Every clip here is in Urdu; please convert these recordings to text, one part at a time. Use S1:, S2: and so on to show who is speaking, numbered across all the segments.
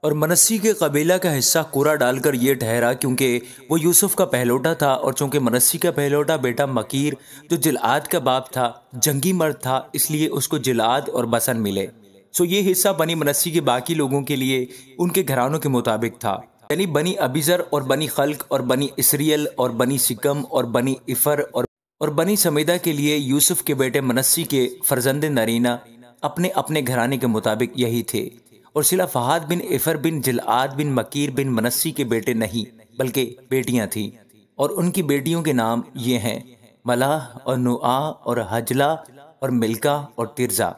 S1: اور منسی کے قبیلہ کا حصہ کوڑا ڈال کر یہ ٹھہرا کیونکہ وہ یوسف کا پہلوٹا تھا، اور چونکہ منسی کا پہلوٹا بیٹا مکیر جو جلعاد کا باپ تھا جنگی مرد تھا، اس لیے اس کو جلعاد اور بسن ملے۔ یہ حصہ بنی منسی کے باقی لوگوں کے لیے ان کے گھرانوں کے مطابق تھا، یعنی بنی ابیزر اور بنی خلق اور بنی اسریل اور بنی سکم اور بنی افر اور بنی سمیدہ کے لیے یوسف کے بیٹے منسی کے فرزند نرینہ اپنے اپنے گھرانے کے مطابق یہی تھے۔ اور صلہ فہاد بن افر بن جلعاد بن مکیر بن منسی کے بیٹے نہیں بلکہ بیٹیاں تھیں، اور ان کی بیٹیوں کے نام یہ ہیں ملاح اور نوآ اور حجلہ اور ملکہ اور ترزا۔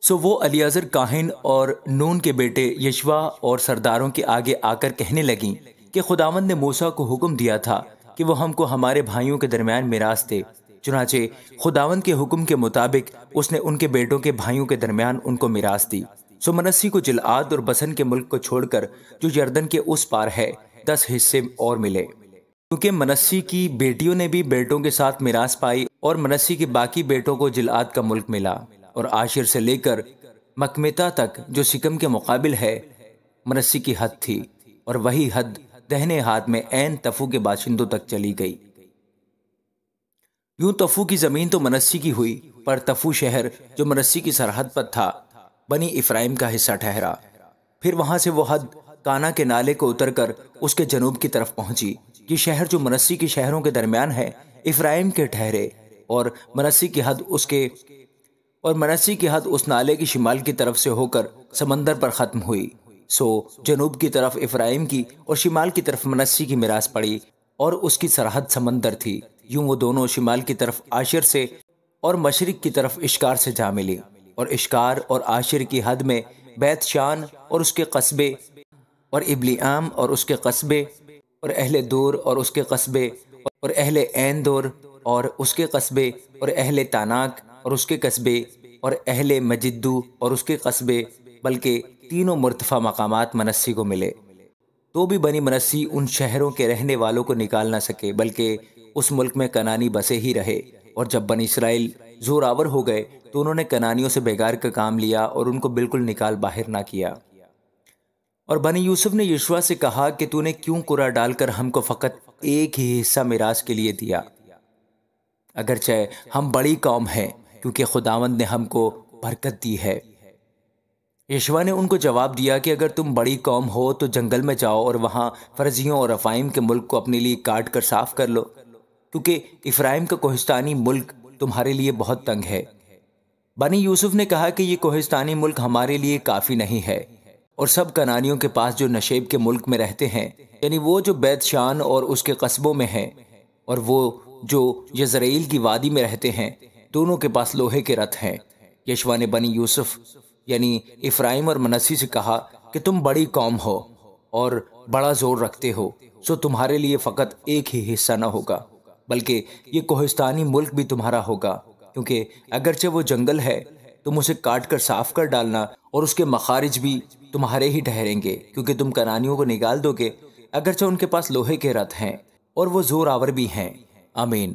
S1: وہ الیعزر کاہن اور نون کے بیٹے یشوا اور سرداروں کے آگے آ کر کہنے لگیں کہ خداوند نے موسیٰ کو حکم دیا تھا کہ وہ ہم کو ہمارے بھائیوں کے درمیان میراث دے، چنانچہ خداوند کے حکم کے مطابق اس نے ان کے بیٹوں کے بھائیوں کے درمیان ان کو میراث دی۔ منسی کو جلعاد اور بسن کے ملک کو چھوڑ کر جو یردن کے اس پار ہے 10 حصے اور ملے، کیونکہ منسی کی بیٹیوں نے بھی بیٹوں کے ساتھ میراث پائی، اور منسی کے باقی بیٹوں کو جلعاد کا ملک ملا۔ اور عاشر سے لے کر مکمتا تک جو سکم کے مقابل ہے منسی کی حد تھی، اور وہی حد دہنے ہاتھ میں عین تفو کے باشندوں تک چلی گئی۔ یوں تفو کی زمین تو منسی کی ہوئی، پر تفو شہر جو منسی کی سرحد پر تھا بنی افرائیم کا حصہ ٹھہرا۔ پھر وہاں سے وہ حد کانا کے نالے کو اتر کر اس کے جنوب کی طرف پہنچی۔ یہ شہر جو منسی کے شہروں کے درمیان ہے افرائیم کے ٹھہرے، اور منسی کی حد اس نالے کی شمال کی طرف سے ہو کر سمندر پر ختم ہوئی۔ جنوب کی طرف افرائیم کی اور شمال کی طرف منسی کی میراث پڑی، اور اس کی سرحد سمندر تھی۔ یوں وہ دونوں شمال کی طرف عاشر سے اور مشرق کی طرف اشکار سے جا ملی، اور اشکار اور عاشر کی حد میں بیت شان اور اس کے قصبے، اور ابلیعام اور اس کے قصبے، اور اہل دور اور اس کے قصبے، اور اہل عین دور اور اس کے قصبے، اور اہل تاناک اور اس کے قصبے، اور اہل مجدو اور اس کے قصبے، بلکہ تینوں مرتفع مقامات منسی کو ملے۔ تو بھی بنی منسی ان شہروں کے رہنے والوں کو نکال نہ سکے، بلکہ اس ملک میں کنانی بسے ہی رہے۔ اور جب بنی اسرائیل زور آور ہو گئے تو انہوں نے کنانیوں سے بیگار کا کام لیا اور ان کو بالکل نکال باہر نہ کیا۔ اور بنی یوسف نے یشوع سے کہا کہ تو نے کیوں قرعہ ڈال کر ہم کو فقط ایک ہی حصہ میراث کے لیے دیا، اگرچہ ہم بڑی قوم ہیں، کیونکہ خداوند نے ہم کو برکت دی ہے۔ یشوع نے ان کو جواب دیا کہ اگر تم بڑی قوم ہو تو جنگل میں جاؤ اور وہاں فرزیوں اور افائم کے ملک کو اپنے لیے کاٹ کر صاف کر لو، کیونکہ افرائیم کا کوہستانی ملک تمہارے لیے بہت تنگ ہے۔ بنی یوسف نے کہا کہ یہ کوہستانی ملک ہمارے لیے کافی نہیں ہے، اور سب کنانیوں کے پاس جو نشیب کے ملک میں رہتے ہیں، یعنی وہ جو بیت شان اور اس کے قصبوں میں ہیں، اور وہ جو یزرعیل کی وادی میں رہتے ہیں، دونوں کے پاس لوہے کے رتھ ہیں۔ یشوع نے بنی یوسف یعنی افرائیم اور منسی سے کہا کہ تم بڑی قوم ہو اور بڑا زور رکھتے ہو، تمہارے لیے فقط ایک ہی حصہ نہ ہوگا، بلکہ یہ کوہستانی ملک بھی تمہارا ہوگا، کیونکہ اگرچہ وہ جنگل ہے تم اسے کاٹ کر صاف کر ڈالنا، اور اس کے مخارج بھی تمہارے ہی ٹھہریں گے، کیونکہ تم کنانیوں کو نکال دو گے، اگرچہ ان کے پاس لوہے کے رتھ ہیں اور وہ زور آور بھی ہیں۔ آمین۔